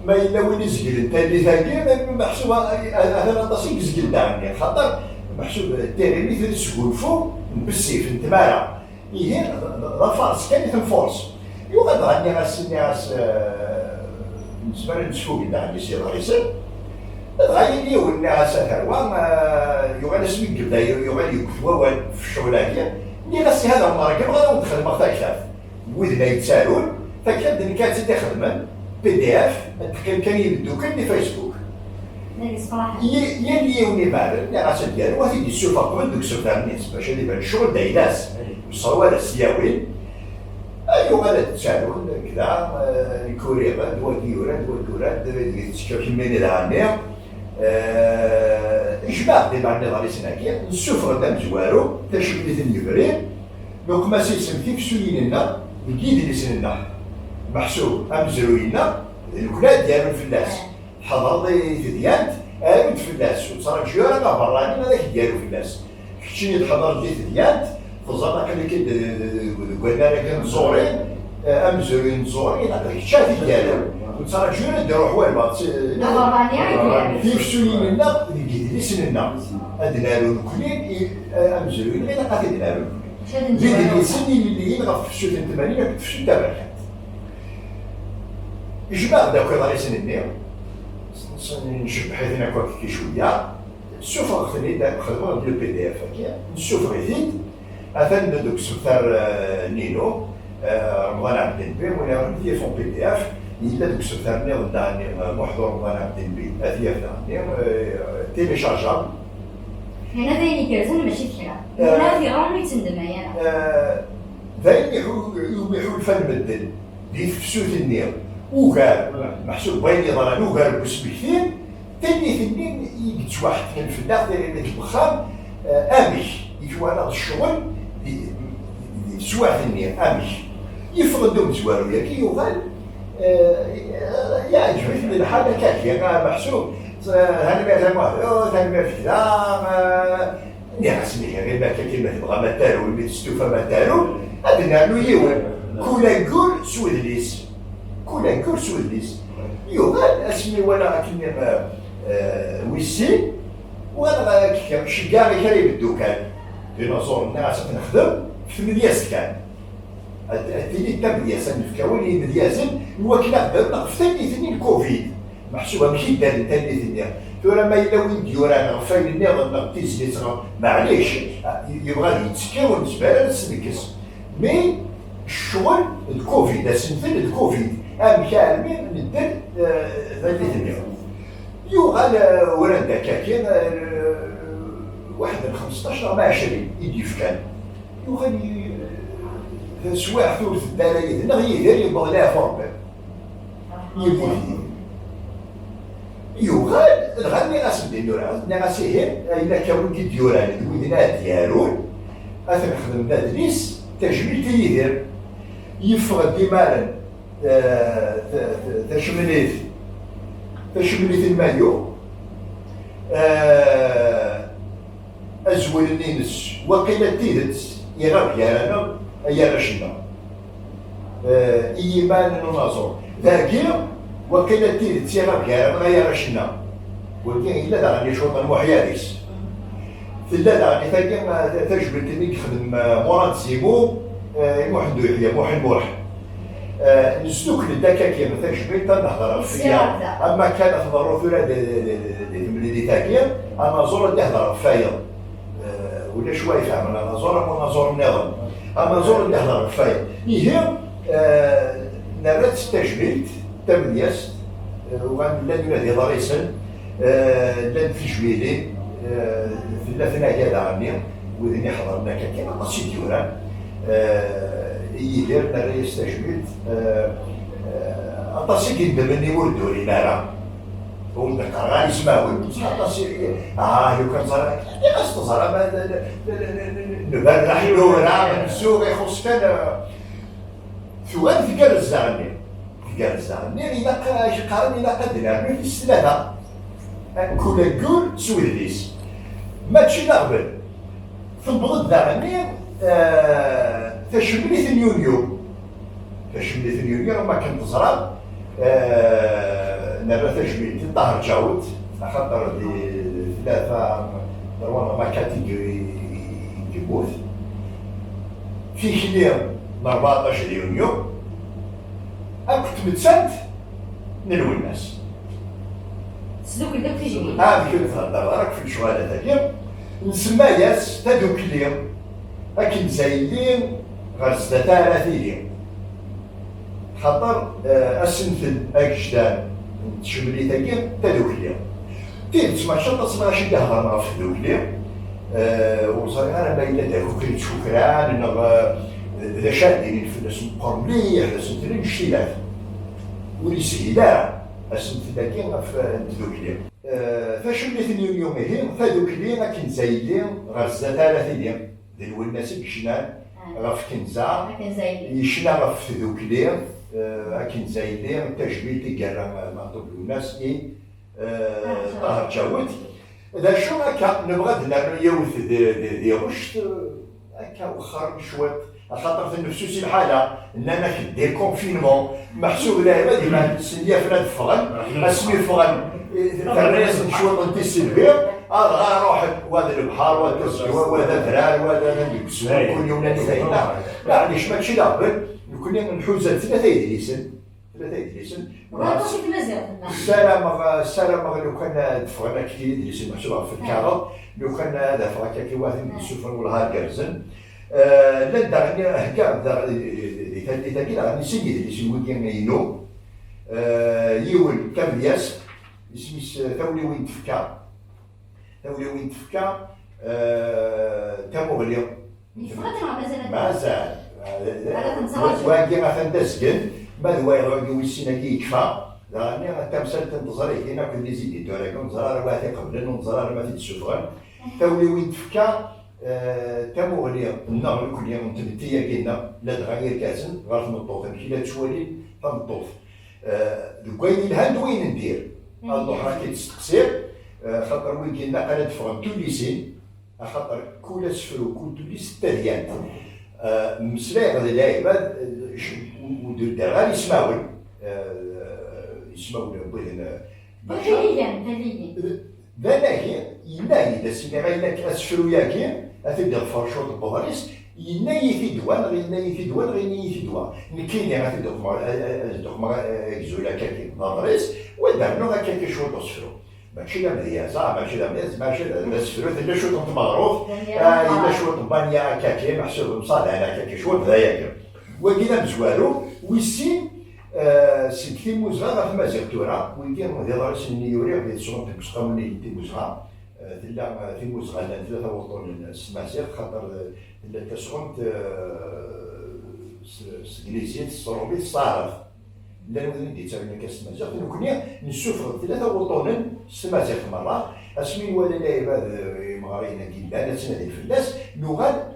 ما إلا وين يسجل انت اللي ثاني محسوب هذا نطاسي يسجل دعني خاطر محسوب التيري مثل السقوفو بالسيف انتمارا هي الفارس كان يتنفورس يوغاد غني ناس بالنسبه للسوق اللي عندي سي رئيسي غايلي والناس هذا يوغاد اسمي قبل يوغاد يكتبوا في الشغلانيه اللي غاسي هذا الماركه بغا ندخل مقطع كتاب وذنا يتسالون فكان كانت تخدم PDF كان يبدو كان فيسبوك يلي يوني مال اللي غاسي ديالو واحد يسوف قبل دوك السوفا الناس باش اللي بان الشغل دايلاس الصوالح السياويين أيوة غادا تسالون كذا الكوريغا دوا تشكاو كيماني العامير إجماع دي معني غادي سناكي السفر دا مزوارو تشبيت النبرين دونك ما سيسمتي في سولينا الكيد اللي سننا محسوب أمزروينا الولاد ديالو الفلاس حضر دي ديانت أمد فلاس وصار جيورا ما براني هذاك ديالو فلاس كتشيني تحضر دي ديانت فزرنا كان كي قلنا لك نزورين أمزورين نزورين هذاك الشافي ديالو وصار جيورا ديرو حوالبا في سولينا اللي سننا أدنالو الكلين أمزروين غير قاتل دنالو زيد اللي سني اللي ينغف في الشوط الثمانية كنت في الشوط الثمانية إجماع داك غادي سنني نشوف بحيث أنا كنت كي شوية السفر خلي داك خدمة ديال PDF هكا السفر يزيد أثنى دوك السفر نينو رمضان عبد النبي ولا ردي فون PDF إلا دوك السفر نينو داني محضور رمضان عبد النبي أثياف داني تيليشارجابل هنا ذاين كرزن ماشي فيها هنا في غامي تندم أنا ذاين يبيحوا الفن بدل دي في سوت النير وقال محسوب بيني ضران وقال باسم كثير تاني ثنين يجد واحد من الفلاح داير لك البخام امش يجوانا الشغل سواع ثنين امش يفقدوا مزوارو ياكي وقال يعجبني الحاله كافيه انا محسوب هذا ما زال واحد ثاني ما في كذا نحسني غير ما كلمه تبغى ما تالو اللي تستوفى ما تالو ادنا له يوم كل نقول سود ليس كل نقول سود ليس يوغال اسمي وانا كنا ويسي وانا شقاري كريم الدكان في نصور الناس نخدم في مدياس كان التيلي تبدياس نفكاوني مدياسن الوكله نقف ثاني الكوفيد محسوبه ماشي تاني ثاني تورا ما الا وين ديورانا غفاين النظام نقتيس لي معليش يبغى يتسكاو بالنسبه لنا نسنكس مي الشغل الكوفيد سنتين الكوفيد كاملين ندير ثاني ثاني يوغال ورا كاين واحد من 15 مع 20 يجي فكان يوغال سواع ثلث الدلايل هنا يدير يبغى لها فورمال يبغى يوغال الغني غاس ديوران نغاسيه الا كاون كي ديوران الودنات ديالو اثر خدم تدريس تجميل كيدير يفرض ديما تشمليت المايو ازول النينس وقيل تيدت يغرب يانا يا رشنا ايمان نناظر ذاكير وقيل تيدت يغرب يانا يا رشنا ولكن إلا دعني شوطا وحياديس في الله دعني ثاني تجربة يخدم مراد سيمو محمد يحيى محمد نسلوك للدكاكية مثلا شبيتا نهضر فيها أما كانت تضرر فيها دي تاكية أنا زور نهضر فيها ولا شوي فهم أنا زور وأنا زور نظام أما زور نهضر فيها هي نرد تجربة تمنيس وغان لن ينادي ضريسا لن في جويلي ثلاثنا كذا عني وذني حضرنا كان أطاسي ديوران يدير الرئيس تجميد أطاسي كيندبني وردوري نارا ونذكر غير يسمعوا أطاسي لو كان صار قصد صار نبرح نورا نسوق يخص كان ثوان في كان الزعني في كان الزعني إذا قارن إذا قدنا في السلالة كل جول سويديس ماشي نقبل في البلد دعني تشمليت اليونيو تشمليت اليونيو ما كنت صغار نرى تشمليت الظهر جاوت خاطر دي ثلاثة دروانا ما كاتيجوري جيبوث في خلير 14 يونيو كنت متسنت نلوي الناس سلوك الدم في جميل كنت تهضر راك في الشغالة تاعي نسمى ياس تدوكلي لكن زايدين غير 30 خاطر السنفل اجدان تشملي تاعي تدوكلي تسمع شرط تسمع شي قهوه ما في دوكلي وصار انا باين لك كنت شكران اذا شادين في الناس مقرمليه على سنتين الشيلات ولي سهيله السنت تاعي في دوكلي فشملت اليوم هي فدوكلي لكن زايدين غير 30 ديال الناس بشنان غف كنزا يشنا غف ذوكلي لكن زايدين تجميل تيقرا منطق الناس طاهر جاوت اذا شو هكا نبغى يوث دي رشد هكا وخر شويه خاطر في النفسوس الحاله اننا في كونفينمون محسوب لها ديما السنيه فلا تفغن اسمي فغن الناس شويه انت سيلفير غا روح وهذا البحر وهذا الزجوه وهذا درار وهذا الكسوه كل يوم نتاينا معليش ماشي لابد كنا نحوزه ثلاثه يدريسن وهذا في المزرعه السلام لو كان دفعنا كثير يدريسن محسوبه في الكارط لو كان هذا فراك كي واحد السفن ولا كرزن لا دغني هكا اذا كده غادي سيدي اللي سوينا ينو يول كاملياس اسمي ثولي وين تفكا تمغلي مازال واقي مثلا دسكن ما هو يروي ويسينا كي يكفى راني تمثل تنتظري هنا كل يزيد يدوركم زرار واحد قبل ونزرار ما في السفن ثولي وين تفكا تمغلي النار كل يوم تبتيا كينا لا تغير كاسن غير نطوف كي لا تشوالي تنطوف دوكاين الهند وين ندير الضحى كي تستقصير خاطر وين كاين نقلت فهم توليسين خاطر كل سفرو كل توليس تاليات مسلاي غادي العباد ودار غير يسمعون بغينا تاليين ذاك يناي اذا سينا غير اسفرو ياكي اتبدا فرشوط البوغاريس يناي في دوان غيناي في دوان نكيني غاتبدا دوك زولا كاكي بوغاريس ودارنا هكاك شوط اسفرو ماشي لا مديازه ماشي لا سفرو لا شوط معروف الا شوط بانيا كاكي محسوب مصالح على كاكي شوط ذاك وكينا مزوالو ويسين سكتي موزغا في مازيغتورا ويكين ديال سنيوري غادي تسون تبسطا ملي موزغا تلا في موزغا لان ثلاثه وطن السماسيغ خاطر تلا تسون سكليزيت الصروبيت صارف لا نولي ندير تاعنا كاس المازيغ كنا نسوفر ثلاثه وطن السماسيغ مره اسمين ولا العباد مغارينا كيلا نتسنى ديال الفلاس لغه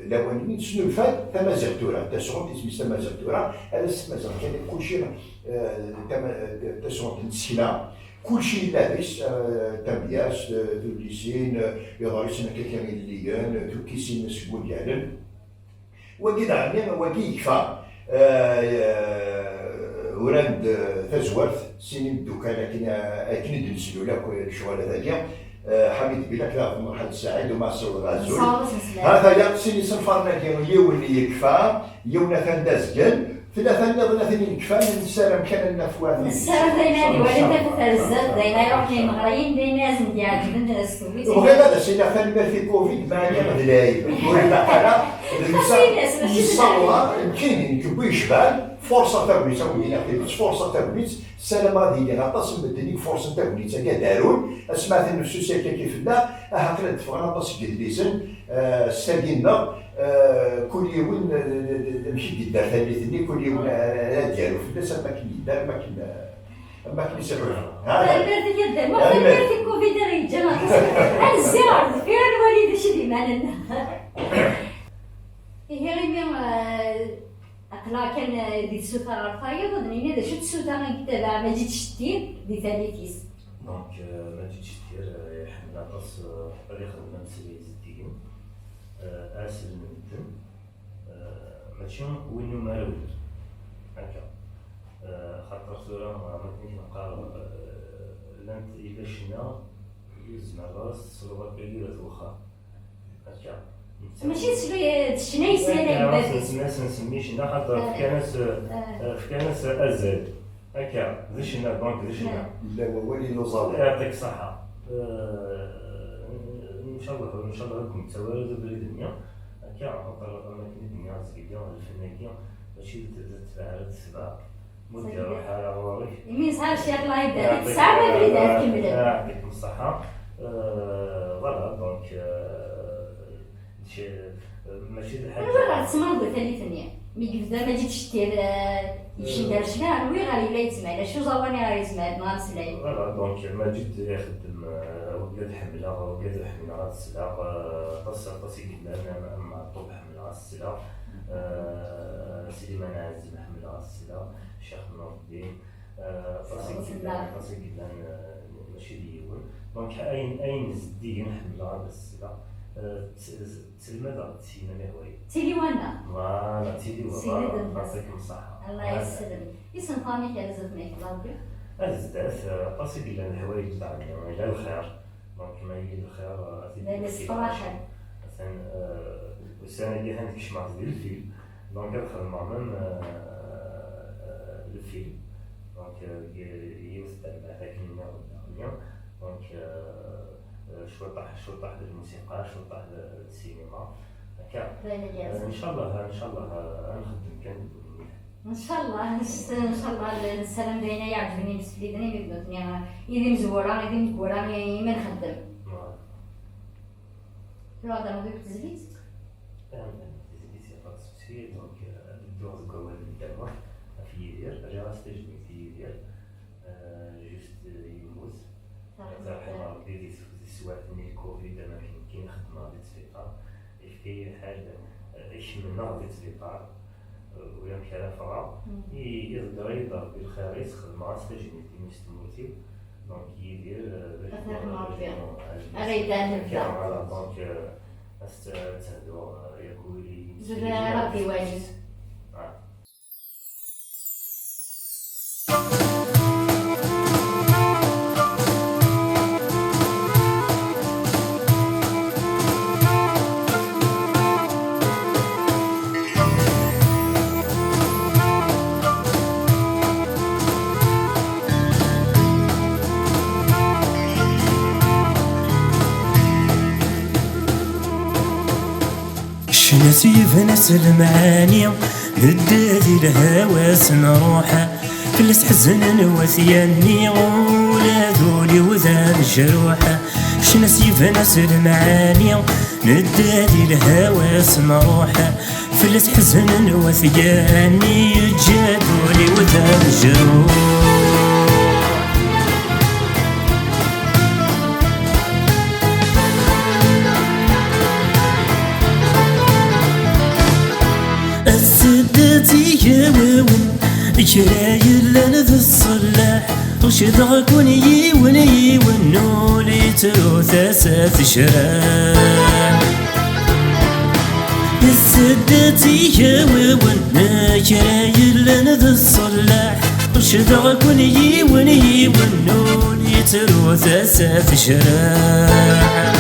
لوانين شنو الفات تمازيغتورا تسون اسمي تمازيغتورا هذا السمازيغ كان كلشي تسون تنسينا كلشي لابس تنبياس توليسين يغارسين كاكامل الليان توكيسين سكون ديالن وكي عندنا وكي يكفى ورند تزورت سنين دوكا لكن دنسلو لك الشغل هذاك حميد بلا كلا مرحله سعيد ومع الصور غازول هذا يقصني صنفرنا كانوا يولي يكفى يوناثان دازكن ثلاثة نظن يكفى نسالم كان النفوات السلام دايما ولد تفرزت دايما يروح لي مغريين دايما لازم ديال بنت السويت وغير هذا سينا فان في كوفيد ما غلاي ولا حاله الانسان يصور يمكن يكبو يشبال فرصه تاكليت ولينا كاين فرصه تاكليت السلام غادي يدير عطاس مدني فرصه تاكليت كاع دارون سمعت ان السوسيتي كيف لا هاكلا تفغنا عطاس قدليسن ساقينا كل يوم نمشي قدار ثاني كل يوم ديالو في الناس ما كاين ما كاين سبب البرد يده ما البرد كوفيد رجال انا الزيار فين الوالد شدي معنا هي غير أقلا كان دي السوتة الرفاية ضدني هذا شو السوتة غنكتبها ما جيتش تدير دي ثالثيس. دونك ما جيتش دير حنا قص اللي خدمنا مسيري زديين أسل من الدم ماشي وينو ما ولد هكا خاطر صورة ما كنتش نقال لانت إلا شنا يزمع راس صورة كبيرة وخا هكا ماشي شنو يسالك بابي الناس نسميه شنا خاطر في كناس أزل هكا ذي شنا دونك ذي شنا لا هو ولي نوصل يعطيك الصحة إن شاء الله لكم تساوي بالدنيا هكا خاطر أماكن الدنيا زكية الفنانية ماشي تتفاعل السباق مدة روحها غواريك مين صار شي الله يبارك تسعة ما بريد كمل يعطيكم الصحة فوالا دونك ماشي الحاجة راه تسمع ثاني ثانية مي قبل ما جيتش دير يمشي دار شنو وي غادي لا يسمع لا شو زواني غادي يسمع ما نسلاي فوالا دونك ما جيت يخدم وقاد حملة وقاد حملة على السلاح طاسي قدامنا مع طوب حملة على السلاح سليمان عزيز حملة على السلاح الشيخ نور الدين طاسي قدام ماشي ديون دونك أين زدين حملة على السلاح تلمذة تسينا مهوي تيلي وانا فوالا تيلي وانا يعطيكم الصحة الله يسلم اسم فامي كازت ميك ربي أزداد طاسي قلنا الحوايج تاعنا إلى الخير دونك ما يجي الخير لا الصراحة مثلا والسنة اللي عندك شمعت ديال الفيلم دونك الخدمة معمم الفيلم دونك يوثق هذاك النوع دونك شوطح للموسيقى شوطح للسينما هكا ان شاء الله نخدم كان ان شاء الله السلام داينا يعجبني بس ليدني بيبنوتني يدي مزوره يدي مكوره ما نخدم شنو هذا نضيف تزليت تزليت يا فاسوسي دونك الدور الكوال الدعوه في يدير راه استجمي في يدير جوست يموت صراحه ربي سواء من الكوفيد ما كاين خدمه في السبيطار في حاجه يشملنا في السبيطار ولا كان فرا يقدر بالخير يخدم استجمي في مستموتي دونك يدير أريد نبدا دونك استهدوا يقول لي ربي واجد نسيف ناس المعاني ندادي الهواس نروحه فلس حزن وثياني ولا ذولي وذا الجروحه نسيف ناس المعاني ندادي الهواس نروحه فلس حزن وثياني جادولي وذا الجروح كرايل لنا ذا الصلاح وش ضاقوني ونولي تروثاسات شراح السداتي يوون كرايل لنا ذا الصلاح وش ضاقوني ونولي تروثاسات شراح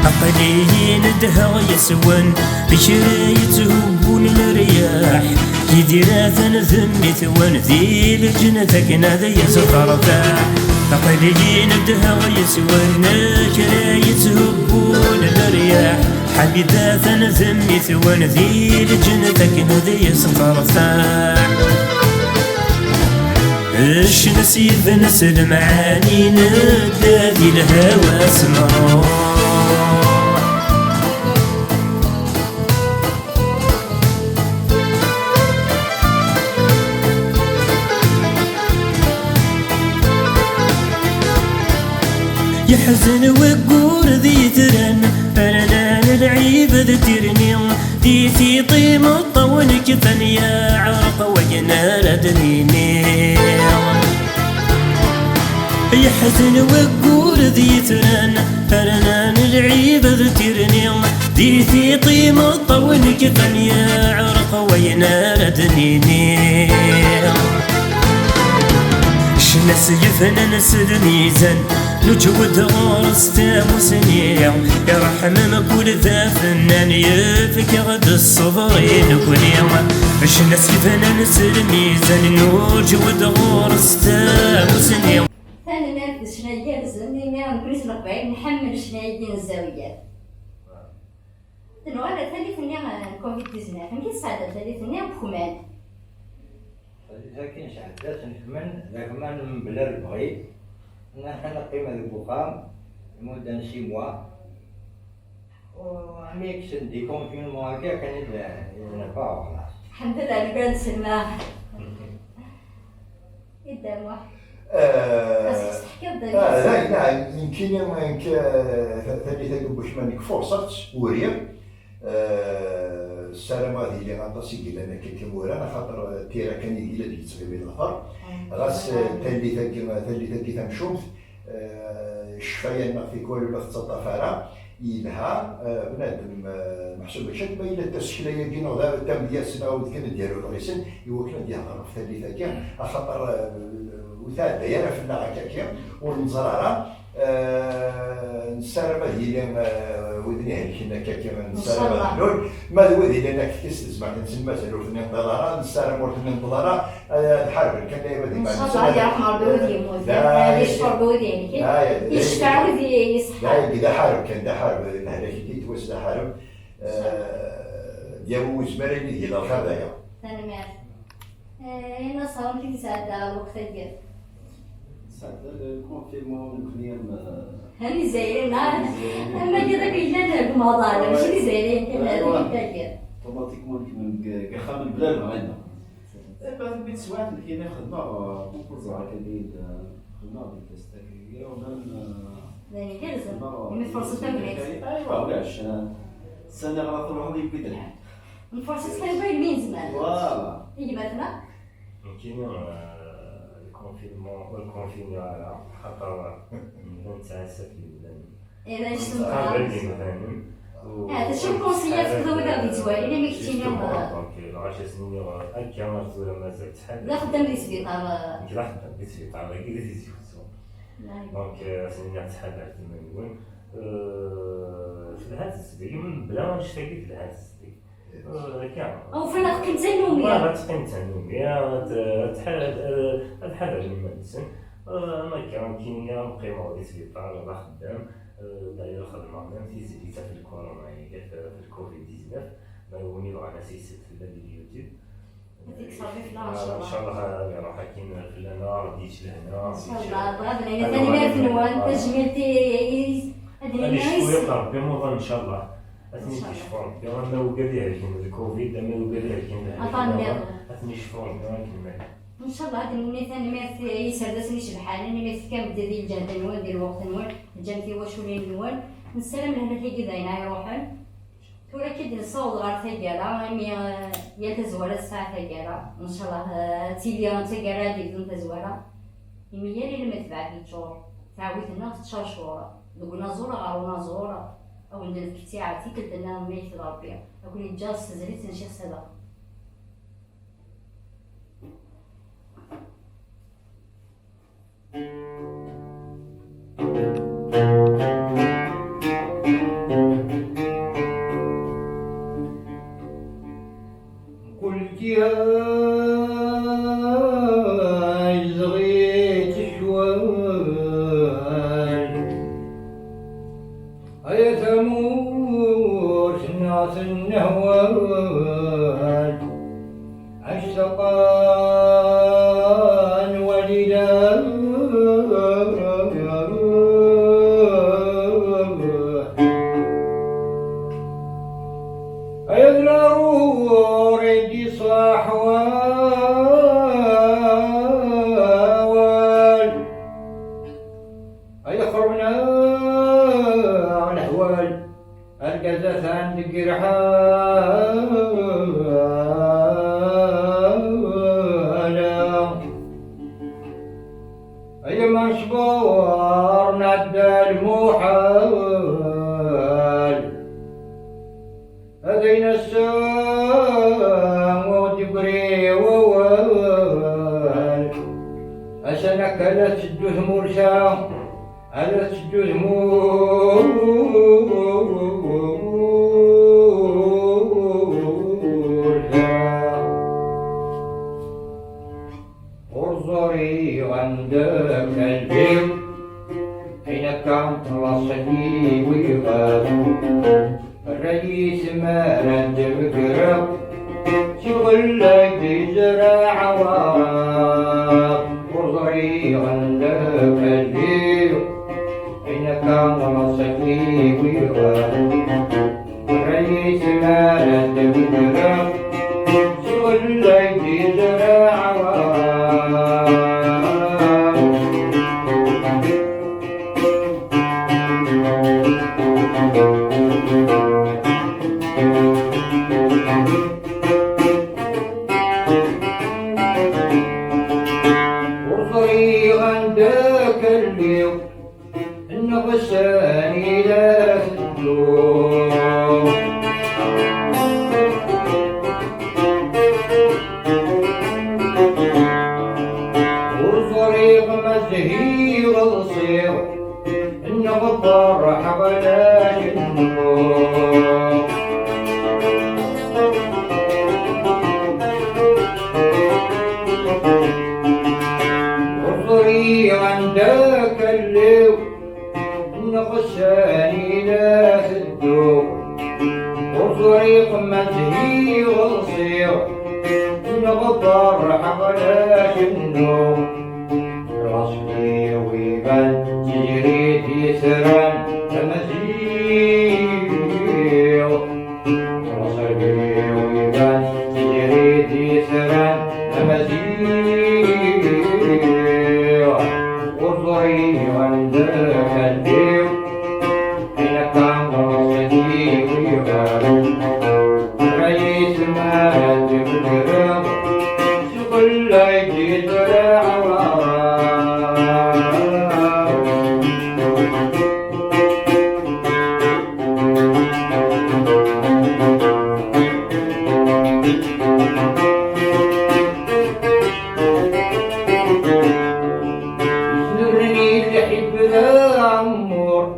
عقلي ندها يسون بشرايتهون الرياح يدير ذمي ثوان ذي الجنة كنا يسطرفاح عقلي ندها يسون كرايتهون الرياح حبيبة ذمي ثوان ذي لجنتك نذي سطرتاح اش نسيب نسل معاني ندادي الهوى سمعو يحزن وقور ذي ترن فرنان العيب ذكرني ديتي طيم الطون كفن يا عرق وجنال دنيني يحزن وقور ذي ترن فرنان العيب ذكرني ديتي طيم الطون كفن يا عرق وجنال دنيني شنس يفنن نسد ميزان نجود غرس تام سنيع يرحم كل ذا فنان يفك غد الصبرين كل يوم شنس يفنن نسد ميزان نجود غرس تام سنيع ثاني نركز شنو يجالس ما نكونش الأربعين نحمل شنو يدين الزاوية ولا ثالث نيا كوفيد 19 كي صعدت ثالث نيا بخمان لكن شعبات نكمل لكن بلا البغي نحن قيمة البخام لمدة 6 موا وعميك سندي كونفينمون هكا كان ينفع خلاص الحمد لله اللي قال سلمى يدام بس تحكي نعم يمكن ثالثة باش ما نكفرصت وريا السلام هذه اللي غنطاسي قيل انا كمورانا خاطر تيرا كان يدير هذيك التصويبين الاخر غاس ثالثة تمشومت الشفايا في كل ولا في الطفاره يلها بنادم محسوب شد ما الا التسكيله يجينا غير تم ديال السنه وكنا نديرو الغيسن يوكلنا ديالها في ثالثة كان خاطر وثاد دايره في النغا كاكيا والمزرعه نسالم هذه ودنيها كنا كاكيا نسالم هذول ما الودي لانك كيس زعما نسمى سالو في النظاره نسالم ورث النظاره الحرب كان دايما ان شاء الله يرحم ربي يموت يشفى بودي يشفع ودي يصحى لا اذا حارب كان دا حارب هذاك اللي توسد حارب يموت مريض ديال الخير دايا ثاني مات انا صار كي ساعه الوقت ديال ساعة كونفيرمون نكون هاني زايرين اما كذا كيجانا المظالم ماشي زايرين كان هذيك التاكير اوتوماتيكمون كيما كخامل بلا الغاينه بعد بيت سواعد كاينه خدمه كونكورز هكا ديال خدمه ديال تستاكيه يعني جالسه من فرصه تمريض ايوا ولاش السنه غلط روحهم يبيد الحال من فرصه تمريض من زمان فوالا يجي مثلا يمكن الكونفينمون على خاطر من تعاسة اذا هذا شو كونسيات في الدوله ديال زوالي اللي مكتينا دونك 10 سنين هكا مرزوله مازال تحل لا خدام لي سبيطار لا خدام لي سبيطار كي ديزي دونك سنين تحل كيما نقول في الهاتس من بلا ما نشتكي في الهاتس او فانا كنت نوميا ما تقيم نوميا تحرر من الانسان ما كان كيميا مقيمه في السبيطار ولا خدام داير خدمه ميم في زيديتها في الكورونا في الكوفيد 19 ما يوني له على سيست في اليوتيوب هذيك صافي في ان شاء الله راح كاين في لهنا رديت لهنا ان شاء الله بغا انا ثاني ما في نوال تجميلتي هذه شويه ربي موضوع ان شاء الله اثني تشفون كما وقال لي كاين الكوفيد اما وقال لي كاين اثني تشفون كما ان شاء الله هذا النيت ثاني ما يسردسني شبحان انا ما كان بدا ديال الجهد نوال ديال الوقت نوال جامتي واش ولي نوال نسلم لهنا تيجي داينا يروحن تورا كي نصاوب غير تيجالا مي يا تزوره الساعه تيجالا ان شاء الله تيليا تيجالا ديك تزوره يميا لي لما تبعت لي شهور تعاودت لنا 6 شهور دوكنا زوره غارونا زوره او ندير كتي عرفتي كنت انا ميت ربي اقول لي جاس زريت نشي صدا كل جاي زغيت شوال هيا ثمور نهوان أشتقان ولله أيغلو ريدي صاحوال أيخربنا على الأحوال القزة عندك رحالة أي مشبور ندى المحال هذين السام وتقري ووال أسنك لا تسدوه مرسام ألا تسدوه مرسام انظري عندك البيت حين كانت رصدي ويغاب الرئيس ما رد بقرب شغل لك زرع عوام وضري عندك البير حين كان رصدي ويغاب الرئيس ما رد بقرب شغل لك زرع عوام وضري عندك اليوم النغساني لا تدوم وطريق مزهي وصير النغطر حبلاش النور وطري عندك الليل النغساني لا تدوم وطريق مزهي وصير النغطر حبلاش النور راسي ويبان تجري يسران تمزيغ راسي ويبان تجري يسران تمزيغ وضعي عندك الديو حين كان راسي ويبان رئيس ما تبقرب شغل لك زرع يسنرني لحب العمر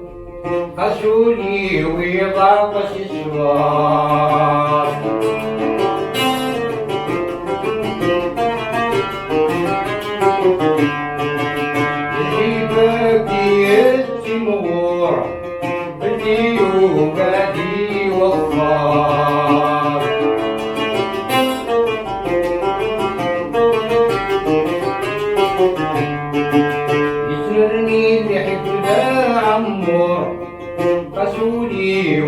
خشولي ويضعطش السوار اللي باقي الجمهور اللي يوقادي وفار يسرني اللي حب العمر قسولي